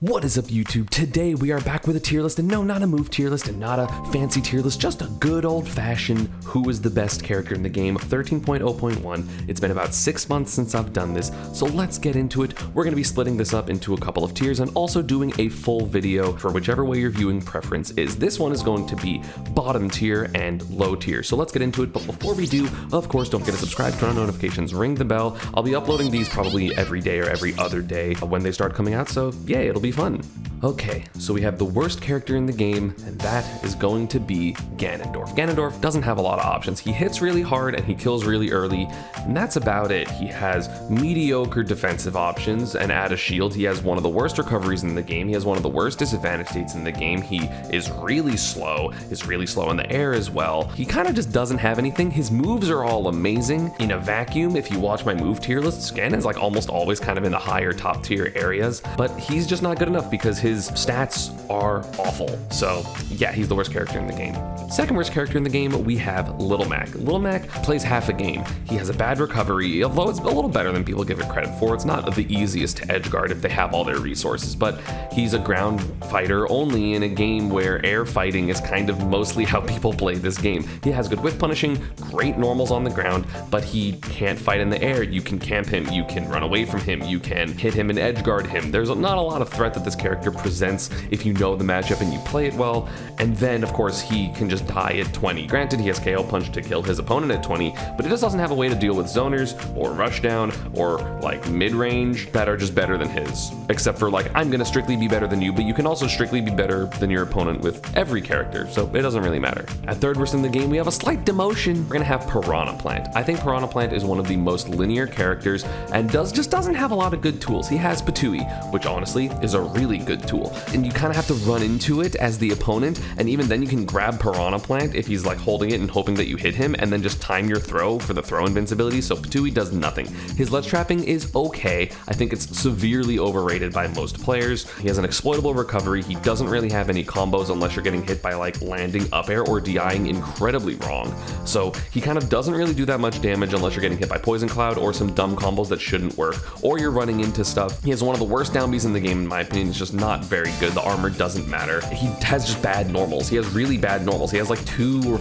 What is up, YouTube? Today we are back with a tier list, and no, not a move tier list and not a fancy tier list, just a good old-fashioned who is the best character in the game 13.0.1. It's been about 6 months since I've done this, so let's get into it. We're going to be splitting this up into a couple of tiers and also doing a full video for whichever way your viewing preference is. This one is going to be bottom tier and low tier, so let's get into it. But before we do, of course, don't forget to subscribe, turn on notifications, ring the bell. I'll be uploading these probably every day or every other day when they start coming out, so yeah, it'll be fun. Okay, so we have the worst character in the game, and that is going to be Ganondorf. Ganondorf doesn't have a lot of options. He hits really hard and he kills really early, and that's about it. He has mediocre defensive options and add a shield. He has one of the worst recoveries in the game. He has one of the worst disadvantage states in the game. He is really slow in the air as well. He kind of just doesn't have anything. His moves are all amazing. In a vacuum, if you watch my move tier lists, Ganon's like almost always kind of in the higher top tier areas, but he's just not good enough because his stats are awful. So yeah, he's the worst character in the game. Second worst character in the game, we have Little Mac. Little Mac plays half a game. He has a bad recovery, although it's a little better than people give it credit for. It's not the easiest to edge guard if they have all their resources, but he's a ground fighter only in a game where air fighting is kind of mostly how people play this game. He has good whiff punishing, great normals on the ground, but he can't fight in the air. You can camp him, you can run away from him, you can hit him and edge guard him. There's not a lot of threat that this character presents if you know the matchup and you play it well. And then of course he can just die at 20. Granted, he has KO punch to kill his opponent at 20, but he just doesn't have a way to deal with zoners or rushdown or like mid-range that are just better than his. Except for like, I'm gonna strictly be better than you, but you can also strictly be better than your opponent with every character, so it doesn't really matter. At third worst in the game, we have a slight demotion. We're gonna have Piranha Plant. I think Piranha Plant is one of the most linear characters and just doesn't have a lot of good tools. He has Patooey, which honestly is a really good tool, and you kind of have to run into it as the opponent, and even then you can grab Piranha Plant if he's like holding it and hoping that you hit him, and then just time your throw for the throw invincibility, so Patooey does nothing. His ledge trapping is okay. I think it's severely overrated by most players. He has an exploitable recovery. He doesn't really have any combos unless you're getting hit by like landing up air or DIing incredibly wrong. So he kind of doesn't really do that much damage unless you're getting hit by Poison Cloud or some dumb combos that shouldn't work, or you're running into stuff. He has one of the worst down Bs in the game in my opinion. It's just not very good. The armor doesn't matter. He has just bad normals. He has really bad normals. He has like 2 to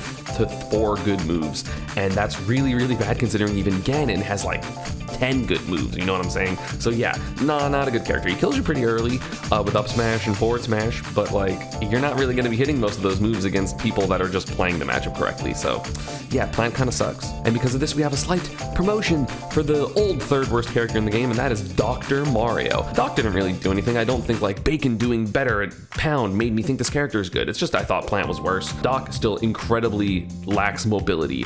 4 good moves, and that's really, really bad considering even Ganon has like 10 good moves, you know what I'm saying? So yeah, not a good character. He kills you pretty early with up smash and forward smash, but like, you're not really going to be hitting most of those moves against people that are just playing the matchup correctly. So yeah, Plant kind of sucks. And because of this, we have a slight promotion for the old third worst character in the game, and that is Dr. Mario. Doc didn't really do anything. I don't think like Bacon doing better at Pound made me think this character is good. It's just I thought Plant was worse. Doc still incredibly lacks mobility.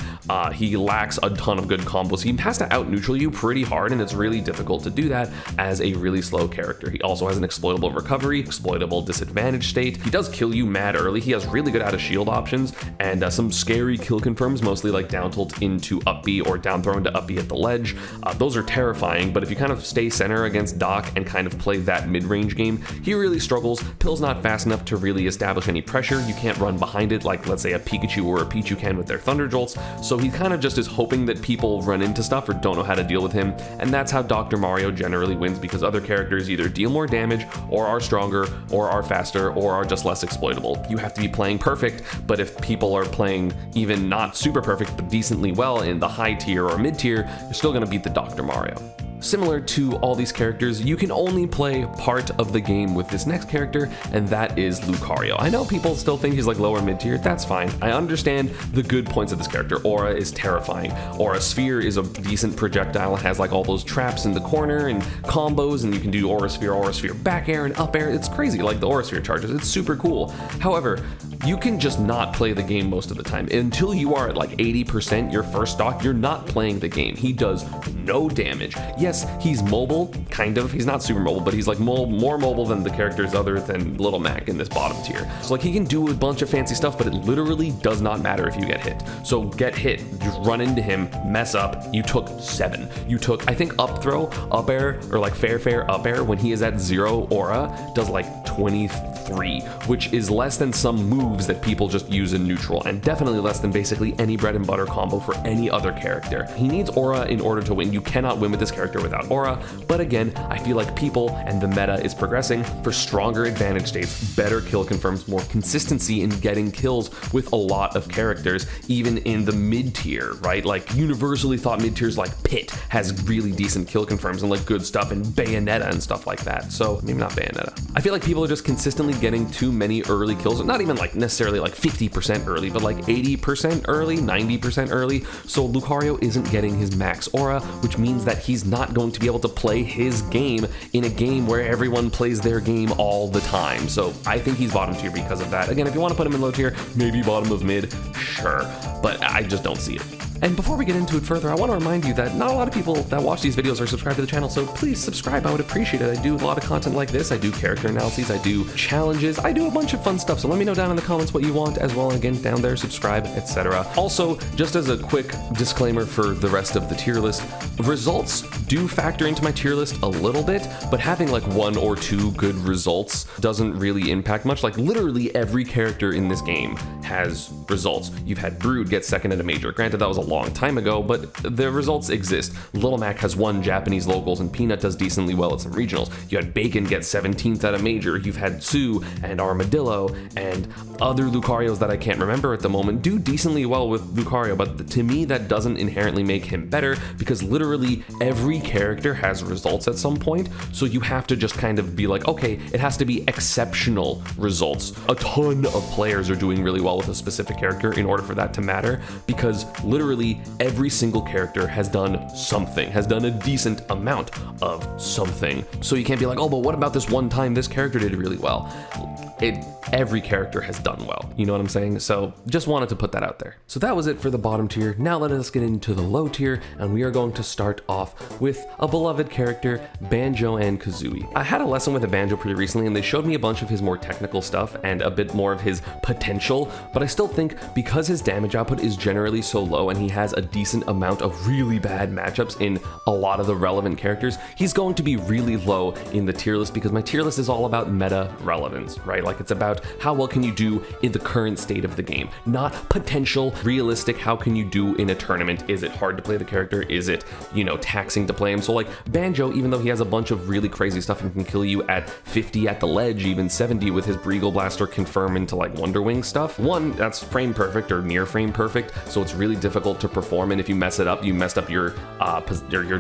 He lacks a ton of good combos. He has to out neutral you pretty hard, and it's really difficult to do that as a really slow character. He also has an exploitable recovery, exploitable disadvantage state. He does kill you mad early. He has really good out of shield options and some scary kill confirms, mostly like down tilt into up B or down throw into up B at the ledge. Those are terrifying, but if you kind of stay center against Doc and kind of play that mid-range game, he really struggles. Pill's not fast enough to really establish any pressure. You can't run behind it like, let's say, a Pikachu or a Pichu can with their Thunder Jolts, so he kind of just is hoping that people run into stuff or don't know how to deal with him, and that's how Dr. Mario generally wins, because other characters either deal more damage or are stronger or are faster or are just less exploitable. You have to be playing perfect, but if people are playing even not super perfect but decently well in the high tier or mid tier, you're still going to beat the Dr. Mario. Similar to all these characters, you can only play part of the game with this next character, and that is Lucario. I know people still think he's like lower mid tier, that's fine. I understand the good points of this character. Aura is terrifying. Aura Sphere is a decent projectile. It has like all those traps in the corner and combos, and you can do Aura Sphere back air and up air. It's crazy, like the Aura Sphere charges. It's super cool. However, you can just not play the game most of the time. Until you are at like 80% your first stock, you're not playing the game. He does no damage. Yes, he's mobile, kind of. He's not super mobile, but he's like more mobile than the characters other than Little Mac in this bottom tier. So like he can do a bunch of fancy stuff, but it literally does not matter if you get hit. So get hit, just run into him, mess up. You took 7. You took, I think up throw, up air, or like fair up air when he is at 0 aura does like 23, which is less than some move moves that people just use in neutral, and definitely less than basically any bread and butter combo for any other character. He needs aura in order to win. You cannot win with this character without aura, but again, I feel like people and the meta is progressing for stronger advantage states, better kill confirms, more consistency in getting kills with a lot of characters, even in the mid tier, right? Like universally thought mid tiers like Pit has really decent kill confirms and like good stuff, and Bayonetta and stuff like that. So maybe not Bayonetta. I feel like people are just consistently getting too many early kills, not even like necessarily like 50% early, but like 80% early, 90% early. So Lucario isn't getting his max aura, which means that he's not going to be able to play his game in a game where everyone plays their game all the time. So I think he's bottom tier because of that. Again, if you want to put him in low tier, maybe bottom of mid, sure, but I just don't see it. And before we get into it further, I want to remind you that not a lot of people that watch these videos are subscribed to the channel, so please subscribe. I would appreciate it. I do a lot of content like this. I do character analyses, I do challenges, I do a bunch of fun stuff, so let me know down in the comments what you want as well. Again, down there, subscribe, etc. Also, just as a quick disclaimer for the rest of the tier list, results do factor into my tier list a little bit, but having like 1 or 2 good results doesn't really impact much. Like literally every character in this game has results. You've had Brood get second at a major. Granted, that was a long time ago, but the results exist. Little Mac has won Japanese locals, and Peanut does decently well at some regionals. You had Bacon get 17th at a major. You've had Sue and Armadillo and other Lucarios that I can't remember at the moment do decently well with Lucario, but to me that doesn't inherently make him better, because literally every character has results at some point, so you have to just kind of be like, okay, it has to be exceptional results. A ton of players are doing really well with a specific character in order for that to matter, because literally every single character has done something, has done a decent amount of something. So you can't be like, oh, but what about this one time this character did really well? Every character has done well, you know what I'm saying? So just wanted to put that out there. So that was it for the bottom tier. Now let us get into the low tier, and we are going to start off with a beloved character, Banjo and Kazooie. I had a lesson with a Banjo pretty recently, and they showed me a bunch of his more technical stuff and a bit more of his potential, but I still think because his damage output is generally so low and he has a decent amount of really bad matchups in a lot of the relevant characters, he's going to be really low in the tier list, because my tier list is all about meta relevance, right? Like it's about how well can you do in the current state of the game, not potential, realistic, how can you do in a tournament? Is it hard to play the character? Is it, you know, taxing to play him? So like Banjo, even though he has a bunch of really crazy stuff and can kill you at 50 at the ledge, even 70 with his Breagle Blaster confirm into like Wonder Wing stuff, one, that's frame perfect or near frame perfect, so it's really difficult to perform, and if you mess it up, you messed up your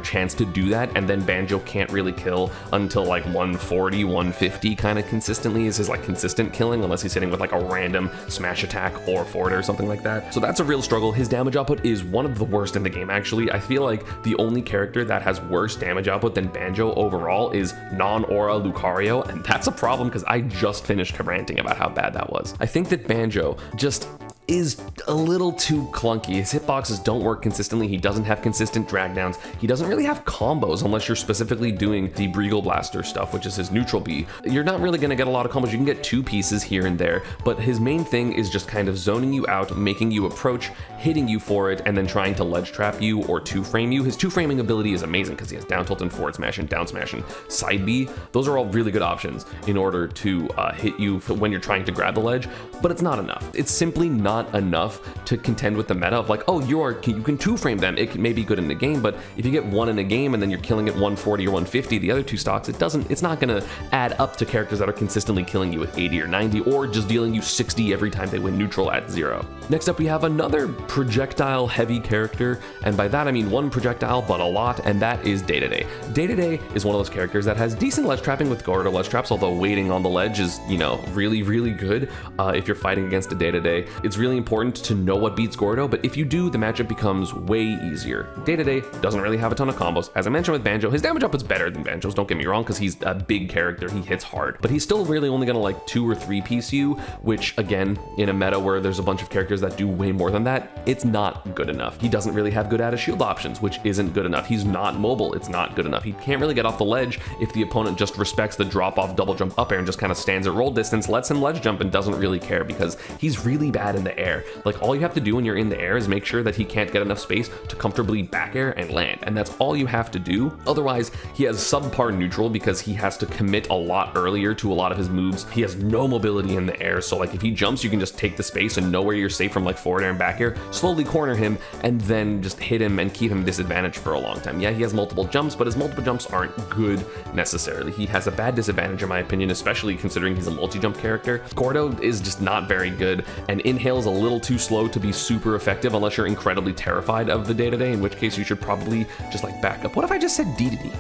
chance to do that, and then Banjo can't really kill until like 140, 150 kind of consistently is his like consistent killing, unless he's hitting with like a random smash attack or forward or something like that. So that's a real struggle. His damage output is one of the worst in the game, actually. I feel like the only character that has worse damage output than Banjo overall is non-aura Lucario, and that's a problem because I just finished ranting about how bad that was. I think that Banjo just is a little too clunky. His hitboxes don't work consistently. He doesn't have consistent drag downs. He doesn't really have combos unless you're specifically doing the Breagle Blaster stuff, which is his neutral B. You're not really gonna get a lot of combos. You can get 2 pieces here and there, but his main thing is just kind of zoning you out, making you approach, hitting you for it, and then trying to ledge trap you or 2-frame you. His 2-framing ability is amazing because he has down tilt and forward smash and down smash and side B. Those are all really good options in order to hit you when you're trying to grab the ledge, but it's not enough. It's simply not enough to contend with the meta of like, oh, you can 2-frame them. It may be good in the game, but if you get 1 in a game and then you're killing at 140 or 150 the other 2 stocks, it's not gonna add up to characters that are consistently killing you at 80 or 90 or just dealing you 60 every time they win neutral at 0. Next up, we have another projectile heavy character, and by that I mean one projectile but a lot, and that is Dedede. Dedede is one of those characters that has decent ledge trapping with Gordo ledge traps, although waiting on the ledge is, you know, really, really good if you're fighting against a Dedede. It's really important to know what beats Gordo, but if you do, the matchup becomes way easier. Dedede doesn't really have a ton of combos. As I mentioned with Banjo, his damage output's better than Banjo's, don't get me wrong, because he's a big character, he hits hard, but he's still really only gonna like 2 or 3 piece you, which again, in a meta where there's a bunch of characters that do way more than that, it's not good enough. He doesn't really have good out of shield options, which isn't good enough. He's not mobile, it's not good enough. He can't really get off the ledge if the opponent just respects the drop off double jump up air and just kind of stands at roll distance, lets him ledge jump and doesn't really care, because he's really bad in the the air. Like, all you have to do when you're in the air is make sure that he can't get enough space to comfortably back air and land, and that's all you have to do. Otherwise, he has subpar neutral because he has to commit a lot earlier to a lot of his moves. He has no mobility in the air, so like if he jumps, you can just take the space and know where you're safe from like forward air and back air, slowly corner him, and then just hit him and keep him disadvantaged for a long time. Yeah, he has multiple jumps, but his multiple jumps aren't good necessarily. He has a bad disadvantage in my opinion, especially considering he's a multi-jump character. Gordo is just not very good, and Inhale is a little too slow to be super effective unless you're incredibly terrified of the Dedede, in which case you should probably just like back up. What if I just said Dedede?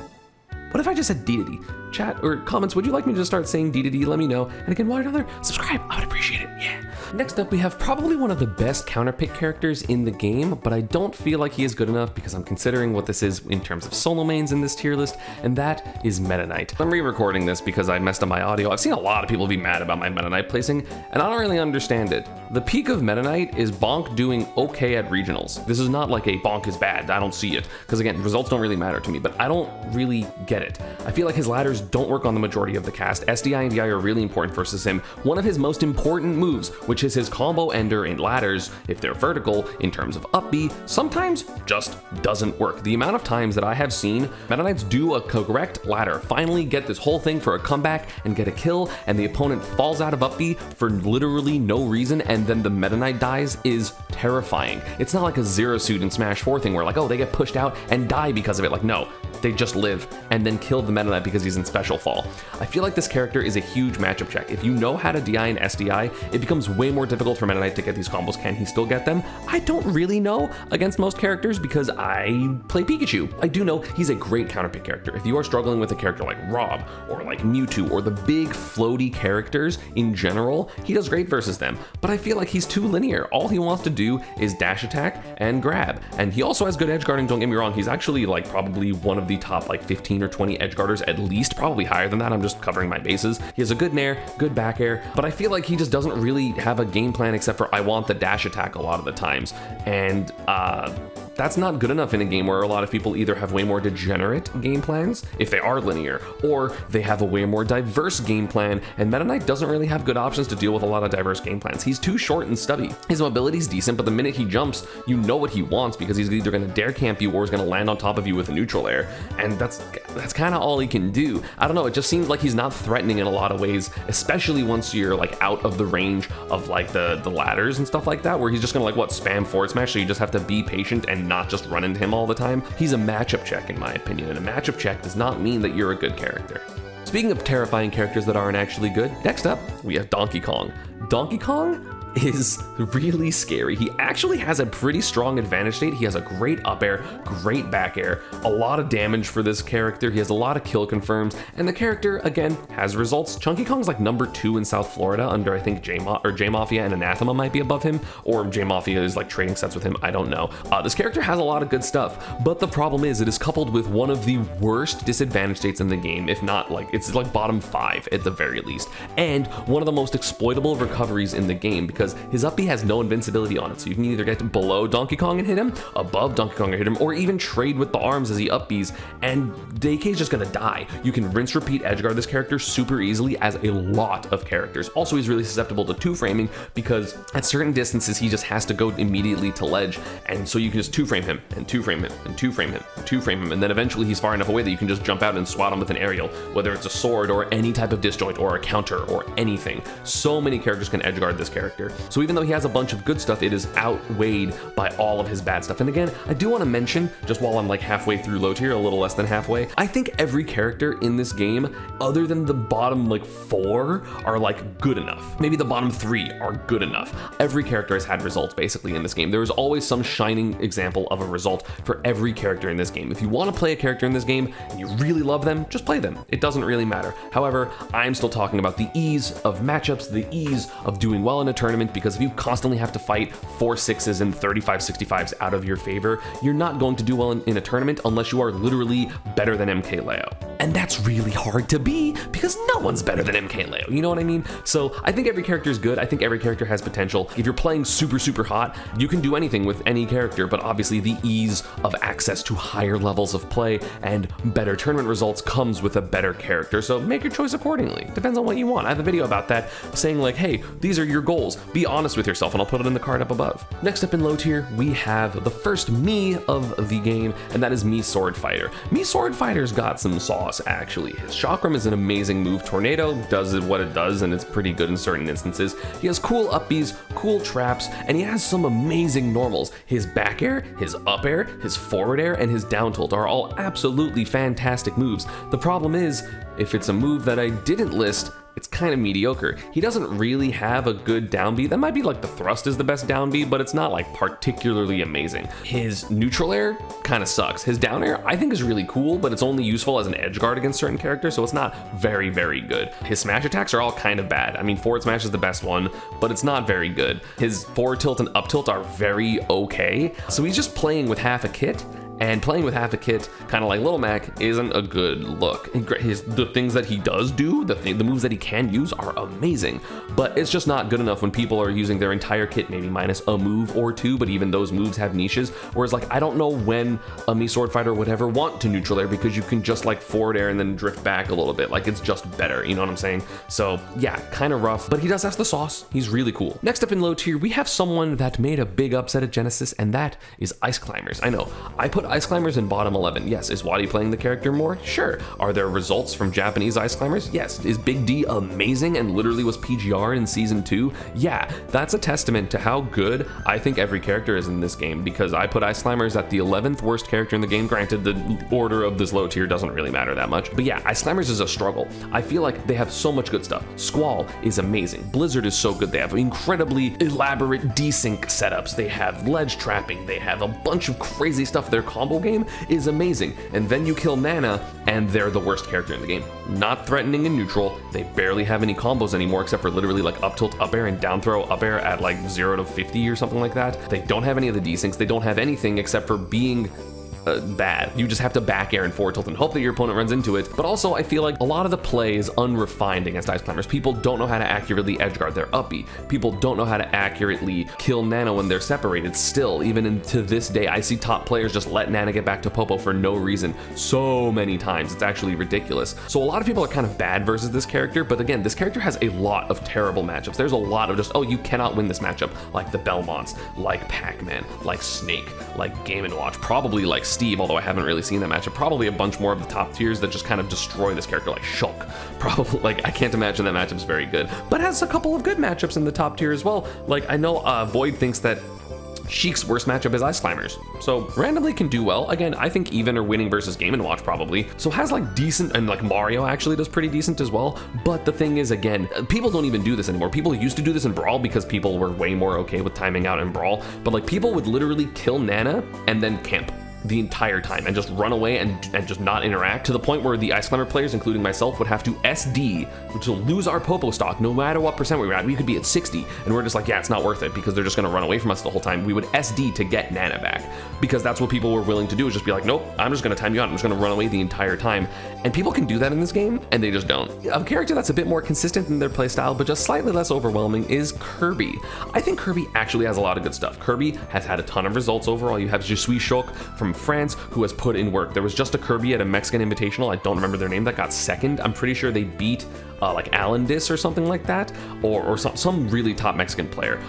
What if I just said Dedede? Chat or comments, would you like me to start saying Dedede? Let me know. And again, while you're down there, subscribe. I would appreciate it. Yeah. Next up, we have probably one of the best counterpick characters in the game, but I don't feel like he is good enough because I'm considering what this is in terms of solo mains in this tier list, and that is Metaknight. I'm re-recording this because I messed up my audio. I've seen a lot of people be mad about my Metaknight placing, and I don't really understand it. The peak of Metaknight is Bonk doing okay at regionals. This is not like a Bonk is bad. I don't see it, because again, results don't really matter to me, but I don't really get it. I feel like his ladders don't work on the majority of the cast. SDI and DI are really important versus him. One of his most important moves, which is his combo ender in ladders, if they're vertical, in terms of up B, sometimes just doesn't work. The amount of times that I have seen Metaknights do a correct ladder, finally get this whole thing for a comeback and get a kill, and the opponent falls out of up B for literally no reason, and then the Metaknight dies, is terrifying. It's not like a Zero Suit in Smash 4 thing where like, oh, they get pushed out and die because of it. Like, no, they just live and then kill the Metaknight because he's in special fall. I feel like this character is a huge matchup check. If you know how to DI and SDI, it becomes way more difficult for Metaknight to get these combos. Can he still get them? I don't really know against most characters because I play Pikachu. I do know he's a great counterpick character. If you are struggling with a character like Rob or like Mewtwo or the big floaty characters in general, he does great versus them. But I feel like he's too linear. All he wants to do is dash attack and grab. And he also has good edge guarding, don't get me wrong. He's actually like probably one of the top like 15 or 20 edge guarders at least, probably higher than that. I'm just covering my bases. He has a good nair, good back air, but I feel like he just doesn't really have a game plan except for I want the dash attack a lot of the times. And that's not good enough in a game where a lot of people either have way more degenerate game plans, if they are linear, or they have a way more diverse game plan, and Metaknight doesn't really have good options to deal with a lot of diverse game plans. He's too short and stubby. His mobility's decent, but the minute he jumps, you know what he wants because he's either gonna dare camp you or he's gonna land on top of you with a neutral air, and that's kind of all he can do. I don't know, it just seems like he's not threatening in a lot of ways, especially once you're like out of the range of like the ladders and stuff like that, where he's just gonna like spam forward smash, so you just have to be patient and not just run into him all the time. He's a matchup check in my opinion, and a matchup check does not mean that you're a good character. Speaking of terrifying characters that aren't actually good, next up we have Donkey Kong. Donkey Kong is really scary. He actually has a pretty strong advantage state. He has a great up air, great back air, a lot of damage for this character. He has a lot of kill confirms, and the character, again, has results. Chunky Kong's like number 2 in South Florida under, I think, J-Mafia and Anathema might be above him, or J-Mafia is like trading sets with him, I don't know. This character has a lot of good stuff, but the problem is it is coupled with one of the worst disadvantage states in the game, if not like, it's like bottom 5 at the very least, and one of the most exploitable recoveries in the game because his up B has no invincibility on it, so you can either get below Donkey Kong and hit him, above Donkey Kong and hit him, or even trade with the arms as he up Bs, and DK's just gonna die. You can rinse repeat edgeguard this character super easily as a lot of characters. Also, he's really susceptible to 2-framing because at certain distances he just has to go immediately to ledge, and so you can just 2-frame him, and 2-frame him, and 2-frame him, and 2-frame him, and then eventually he's far enough away that you can just jump out and swat him with an aerial, whether it's a sword or any type of disjoint or a counter or anything. So many characters can edgeguard this character. So even though he has a bunch of good stuff, it is outweighed by all of his bad stuff. And again, I do want to mention, just while I'm like halfway through low tier, a little less than halfway, I think every character in this game, other than the bottom like 4, are like good enough. Maybe the bottom 3 are good enough. Every character has had results basically in this game. There is always some shining example of a result for every character in this game. If you want to play a character in this game and you really love them, just play them. It doesn't really matter. However, I'm still talking about the ease of matchups, the ease of doing well in a tournament, because if you constantly have to fight 4 6s and 35 65s out of your favor, you're not going to do well in a tournament unless you are literally better than MK Leo. and that's really hard to be because no one's better than MKLeo, you know what I mean? So I think every character is good. I think every character has potential. If you're playing super hot, you can do anything with any character, but obviously the ease of access to higher levels of play and better tournament results comes with a better character, so make your choice accordingly. Depends on what you want. I have a video about that saying like, hey, these are your goals. Be honest with yourself, and I'll put it in the card up above. Next up in low tier, we have the first Mii of the game, and that is Mii Swordfighter. Mii Swordfighter's got some sauce, actually. His Chakram is an amazing move. Tornado does it what it does, and it's pretty good in certain instances. He has cool up Bs, cool traps, and he has some amazing normals. His back air, his up air, his forward air, and his down tilt are all absolutely fantastic moves. The problem is, if it's a move that I didn't list, it's kind of mediocre. He doesn't really have a good down B. That might be like the thrust is the best down B, but it's not like particularly amazing. His neutral air kind of sucks. His down air I think is really cool, but it's only useful as an edge guard against certain characters, so it's not very good. His smash attacks are all kind of bad. I mean, forward smash is the best one, but it's not very good. His forward tilt and up tilt are very okay. So he's just playing with half a kit, and playing with half a kit, kind of like Little Mac, isn't a good look. The things that he does do, the moves that he can use are amazing, but it's just not good enough when people are using their entire kit, maybe minus a move or two, but even those moves have niches. Whereas like, I don't know when a Mii Swordfighter would ever want to neutral air, because you can just like forward air and then drift back a little bit. Like, it's just better, you know what I'm saying? So yeah, kind of rough, but he does have the sauce. He's really cool. Next up in low tier, we have someone that made a big upset at Genesis, and that is Ice Climbers. I know, I put Ice Climbers in bottom 11. Yes. Is Wadi playing the character more? Sure. Are there results from Japanese Ice Climbers? Yes. Is Big D amazing and literally was PGR in season 2? Yeah. That's a testament to how good I think every character is in this game, because I put Ice Climbers at the 11th worst character in the game. Granted, the order of this low tier doesn't really matter that much, but yeah, Ice Climbers is a struggle. I feel like they have so much good stuff. Squall is amazing. Blizzard is so good. They have incredibly elaborate desync setups. They have ledge trapping. They have a bunch of crazy stuff. Their combo game is amazing, and then you kill Nana and they're the worst character in the game. Not threatening in neutral, they barely have any combos anymore except for literally like up tilt up air and down throw up air at like 0 to 50 or something like that. They don't have any of the desyncs, they don't have anything except for being bad. You just have to back air and forward tilt and hope that your opponent runs into it. But also, I feel like a lot of the play is unrefined against Ice Climbers. People don't know how to accurately edgeguard their up B. People don't know how to accurately kill Nana when they're separated. Still, even to this day, I see top players just let Nana get back to Popo for no reason so many times. It's actually ridiculous. So a lot of people are kind of bad versus this character, but again, this character has a lot of terrible matchups. There's a lot of just, oh, you cannot win this matchup, like the Belmonts, like Pac-Man, like Snake, like Game & Watch, probably like Steve, although I haven't really seen that matchup. Probably a bunch more of the top tiers that just kind of destroy this character, like Shulk. Probably, like, I can't imagine that matchup's very good, but has a couple of good matchups in the top tier as well. Like, I know Void thinks that Sheik's worst matchup is Ice Climbers, so randomly can do well. Again, I think even or winning versus Game & Watch probably, so has like decent, and like Mario actually does pretty decent as well. But the thing is, again, people don't even do this anymore. People used to do this in Brawl because people were way more okay with timing out in Brawl, but like people would literally kill Nana and then camp the entire time and just run away and just not interact, to the point where the Ice Climber players, including myself, would have to SD, which will lose our Popo stock no matter what percent we were at. We could be at 60 and we're just like, yeah, it's not worth it because they're just going to run away from us the whole time. We would SD to get Nana back because that's what people were willing to do, is just be like, nope, I'm just going to time you out. I'm just going to run away the entire time. And people can do that in this game and they just don't. A character that's a bit more consistent in their playstyle but just slightly less overwhelming is Kirby. I think Kirby actually has a lot of good stuff. Kirby has had a ton of results overall. You have Je suis Shulk from France, who has put in work. There was just a Kirby at a Mexican Invitational, I don't remember their name, that got second. I'm pretty sure they beat like Alandis or something like that, or some really top Mexican player.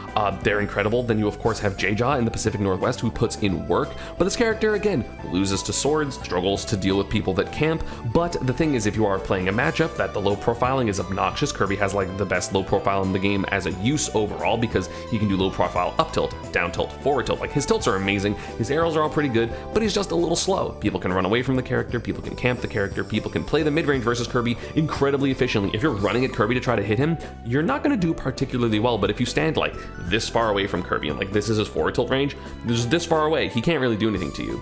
They're incredible. Then you of course have J-Jaw in the Pacific Northwest, who puts in work, but this character again loses to swords, struggles to deal with people that camp. But the thing is, if you are playing a matchup that the low profiling is obnoxious, Kirby has like the best low profile in the game as a use overall, because he can do low profile up tilt, down tilt, forward tilt. Like his tilts are amazing, his arrows are all pretty good, but he's just a little slow. People can run away from the character, people can camp the character, people can play the mid-range versus Kirby incredibly efficiently. If you're running at Kirby to try to hit him, you're not going to do particularly well, but if you stand like this far away from Kirby and like this is his forward tilt range, just this far away, he can't really do anything to you.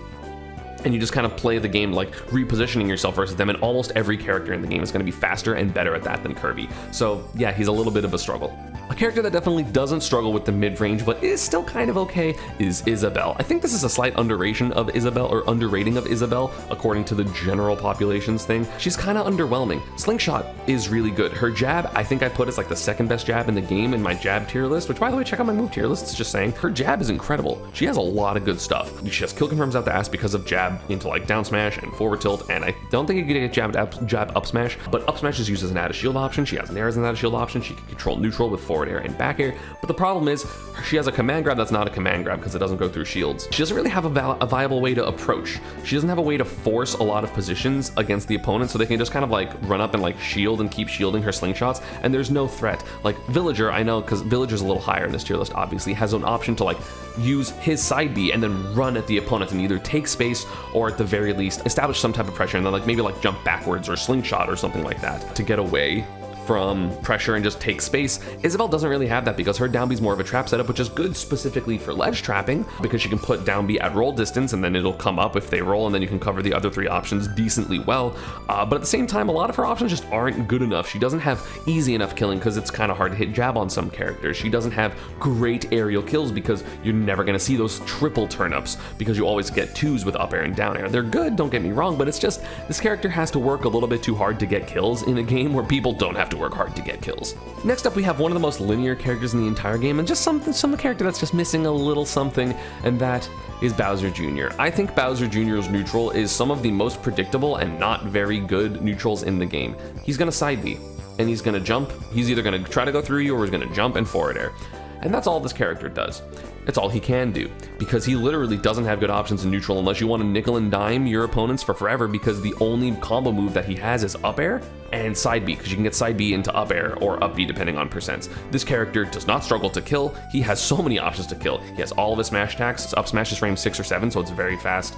And you just kind of play the game like repositioning yourself versus them, and almost every character in the game is going to be faster and better at that than Kirby. So yeah, he's a little bit of a struggle. A character that definitely doesn't struggle with the mid-range, but is still kind of okay, is Isabelle. I think this is a slight underrating of Isabelle, according to the general populations thing. She's kind of underwhelming. Slingshot is really good. Her jab, I think I put as like the second best jab in the game in my jab tier list, which by the way, check out my move tier list. It's just saying her jab is incredible. She has a lot of good stuff. She has kill confirms out the ass because of jab into like down smash and forward tilt, and I don't think you can get jab up smash, but up smash is used as an add a shield option. She has an air as an add a shield option. She can control neutral with forward air and back air, but the problem is she has a command grab that's not a command grab because it doesn't go through shields. She doesn't really have a viable way to approach. She doesn't have a way to force a lot of positions against the opponent, so they can just kind of like run up and like shield and keep shielding her slingshots, and there's no threat. Like Villager, I know because Villager's a little higher in this tier list, obviously, has an option to like use his side B and then run at the opponent and either take space or at the very least establish some type of pressure and then like maybe like jump backwards or slingshot or something like that to get away from pressure and just take space. Isabelle doesn't really have that because her down B is more of a trap setup, which is good specifically for ledge trapping because she can put down B at roll distance and then it'll come up if they roll, and then you can cover the other three options decently well. But at the same time, a lot of her options just aren't good enough. She doesn't have easy enough killing because it's kind of hard to hit jab on some characters. She doesn't have great aerial kills because you're never going to see those triple turn-ups because you always get twos with up air and down air. They're good, don't get me wrong, but it's just this character has to work a little bit too hard to get kills in a game where people don't have to work hard to get kills. Next up, we have one of the most linear characters in the entire game, and just some character that's just missing a little something, and that is Bowser Jr. I think Bowser Jr.'s neutral is some of the most predictable and not very good neutrals in the game. He's gonna side B, and he's gonna jump. He's either gonna try to go through you or he's gonna jump and forward air. And that's all this character does. It's all he can do, because he literally doesn't have good options in neutral unless you want to nickel and dime your opponents for forever, because the only combo move that he has is up air and side B, because you can get side B into up air or up B depending on percents. This character does not struggle to kill. He has so many options to kill. He has all of his smash attacks. Up smash is frame 6 or 7, so it's very fast,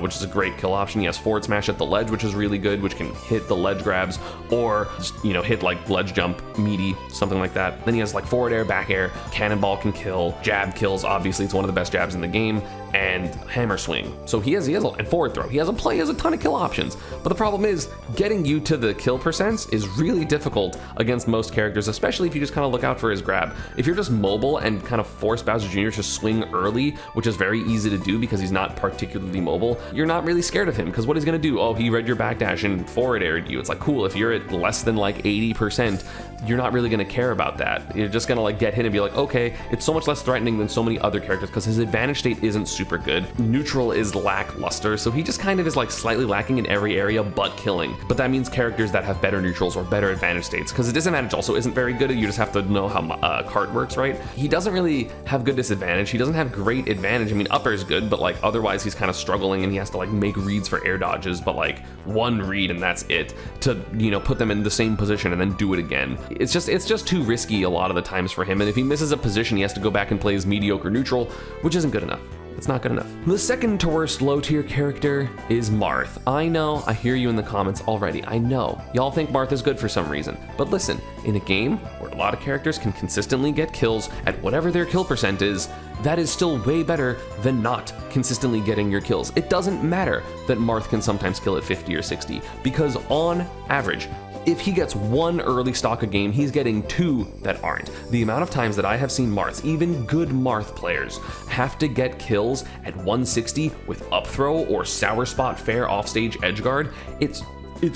which is a great kill option. He has forward smash at the ledge, which is really good, which can hit the ledge grabs or just, hit like ledge jump, meaty, something like that. Then he has like forward air, back air, cannonball can kill, jab kills, obviously it's one of the best jabs in the game, and hammer swing. So he has and forward throw. He has a ton of kill options. But the problem is getting you to the kill percents is really difficult against most characters, especially if you just kind of look out for his grab. If you're just mobile and kind of force Bowser Jr. to swing early, which is very easy to do because he's not particularly mobile, you're not really scared of him because what he's gonna do, oh, he read your backdash and forward aired you. It's like, cool, if you're at less than like 80%, you're not really gonna care about that. You're just gonna like get hit and be like, okay, it's so much less threatening than so many other characters because his advantage state isn't super good. Neutral is lackluster, so he just kind of is like slightly lacking in every area but killing. But that means characters that have better neutrals or better advantage states, because the disadvantage also isn't very good. You just have to know how cart works, right? He doesn't really have good disadvantage. He doesn't have great advantage. I mean, up air is good, but like otherwise he's kind of struggling and he has to like make reads for air dodges, but like one read and that's it to, put them in the same position and then do it again. It's just too risky a lot of the times for him, and if he misses a position, he has to go back and play his mediocre neutral, which isn't good enough. It's not good enough. The second to worst low tier character is Marth. I know, I hear you in the comments already. I know, y'all think Marth is good for some reason. But listen, in a game where a lot of characters can consistently get kills at whatever their kill percent is, that is still way better than not consistently getting your kills. It doesn't matter that Marth can sometimes kill at 50 or 60, because on average, if he gets one early stock a game, he's getting two that aren't. The amount of times that I have seen Marths, even good Marth players, have to get kills at 160 with up throw or sour spot fair offstage edgeguard, it's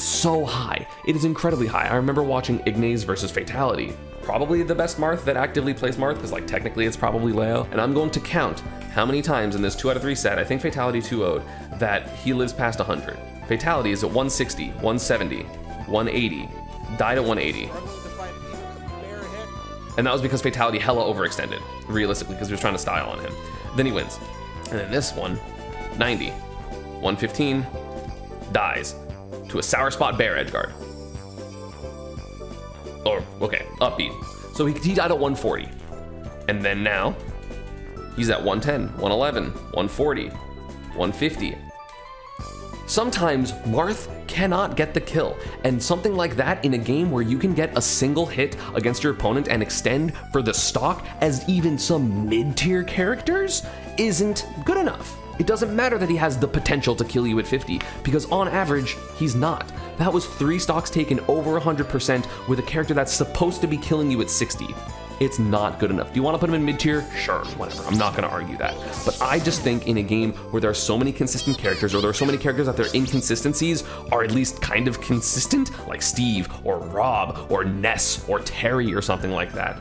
so high. It is incredibly high. I remember watching Ignace versus Fatality. Probably the best Marth that actively plays Marth, because like technically it's probably Leo. And I'm going to count how many times in this 2 out of 3 set, I think Fatality 2-0'd, that he lives past 100. Fatality is at 160, 170, 180, died at 180. And that was because Fatality hella overextended, realistically, because he was trying to style on him. Then he wins. And then this one, 90, 115, dies to a sour spot bear edgeguard. Or, okay, upbeat. So he died at 140. And then now, he's at 110, 111, 140, 150. Sometimes Marth cannot get the kill, and something like that in a game where you can get a single hit against your opponent and extend for the stock as even some mid-tier characters isn't good enough. It doesn't matter that he has the potential to kill you at 50, because on average, he's not. That was 3 stocks taken over 100% with a character that's supposed to be killing you at 60. it's not good enough. Do you want to put him in mid-tier? Sure, whatever. I'm not going to argue that. But I just think in a game where there are so many consistent characters, or there are so many characters that their inconsistencies are at least kind of consistent, like Steve or Rob or Ness or Terry or something like that,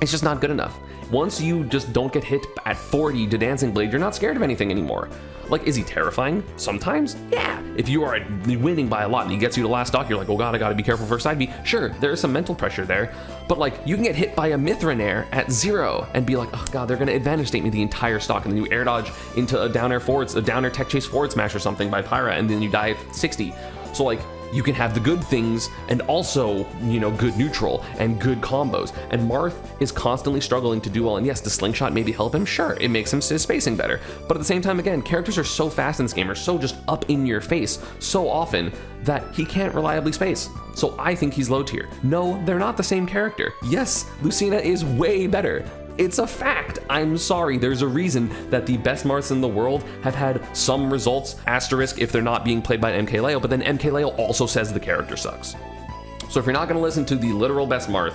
it's just not good enough. Once you just don't get hit at 40 to Dancing Blade, you're not scared of anything anymore. Like, is he terrifying? Sometimes? Yeah. If you are winning by a lot and he gets you to last stock, you're like, oh god, I gotta be careful for side B. Sure, there is some mental pressure there, but like, you can get hit by a Mithranare at 0 and be like, oh god, they're gonna advantage state me the entire stock, and then you air dodge into a down air tech chase forward smash or something by Pyra, and then you die at 60. So like, you can have the good things and also, you know, good neutral and good combos. And Marth is constantly struggling to do well. And yes, the slingshot maybe help him. Sure, it makes him his spacing better. But at the same time, again, characters are so fast in this game, are so just up in your face so often that he can't reliably space. So I think he's low tier. No, they're not the same character. Yes, Lucina is way better. It's a fact. I'm sorry. There's a reason that the best Marths in the world have had some results, asterisk, if they're not being played by MKLeo, but then MKLeo also says the character sucks. So if you're not going to listen to the literal best Marth,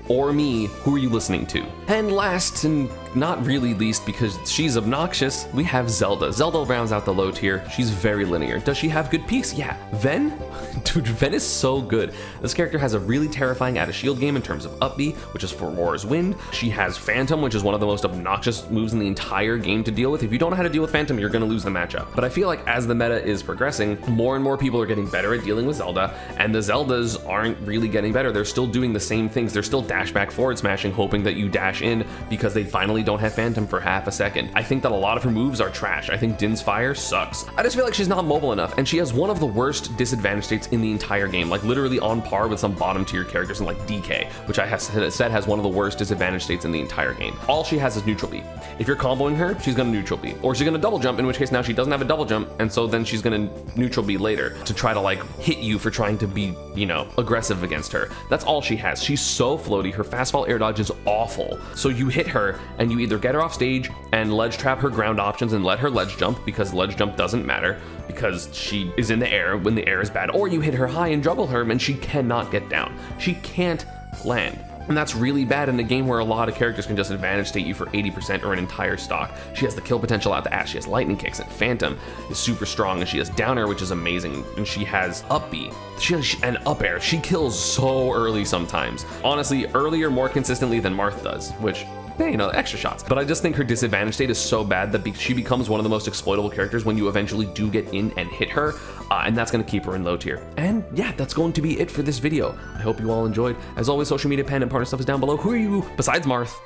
or me, who are you listening to? And last and not really least, because she's obnoxious, we have Zelda. Zelda rounds out the low tier. She's very linear. Does she have good peaks? Yeah. Ven? Dude, Ven is so good. This character has a really terrifying out of shield game in terms of up B, which is for Roar's Wind. She has Phantom, which is one of the most obnoxious moves in the entire game to deal with. If you don't know how to deal with Phantom, you're gonna lose the matchup. But I feel like as the meta is progressing, more and more people are getting better at dealing with Zelda, and the Zeldas aren't really getting better. They're still doing the same things. They're still dash back forward smashing, hoping that you dash in because they finally don't have Phantom for half a second. I think that a lot of her moves are trash. I think Din's Fire sucks. I just feel like she's not mobile enough, and she has one of the worst disadvantage states in the entire game, like literally on par with some bottom tier characters in like DK, which I have said has one of the worst disadvantage states in the entire game. All she has is neutral B. If you're comboing her, she's gonna neutral B, or she's gonna double jump, in which case now she doesn't have a double jump, and so then she's gonna neutral B later to try to like hit you for trying to be, you know, aggressive against her. That's all she has. She's so floaty. Her fast fall air dodge is awful. So you hit her and you either get her off stage and ledge trap her ground options and let her ledge jump, because ledge jump doesn't matter because she is in the air when the air is bad, or you hit her high and juggle her and she cannot get down. She can't land. And that's really bad in a game where a lot of characters can just advantage state you for 80% or an entire stock. She has the kill potential out the ass. She has lightning kicks, and Phantom is super strong, and she has down air, which is amazing, and she has up B. She has an up air. She kills so early sometimes. Honestly, earlier more consistently than Marth does, which, yeah, you know, extra shots. But I just think her disadvantage state is so bad that she becomes one of the most exploitable characters when you eventually do get in and hit her, and that's going to keep her in low tier. And yeah, that's going to be it for this video. I hope you all enjoyed. As always, social media, PANDA, and partner stuff is down below. Who are you, besides Marth,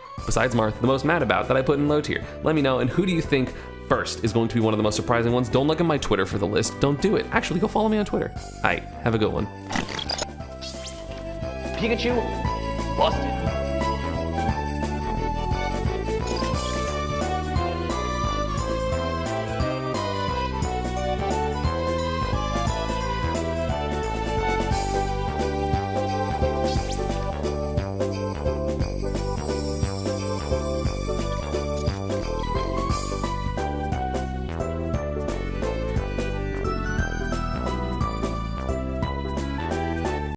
the most mad about that I put in low tier? Let me know, and who do you think first is going to be one of the most surprising ones? Don't look at my Twitter for the list. Don't do it. Actually, go follow me on Twitter. Alright, have a good one. Pikachu busted.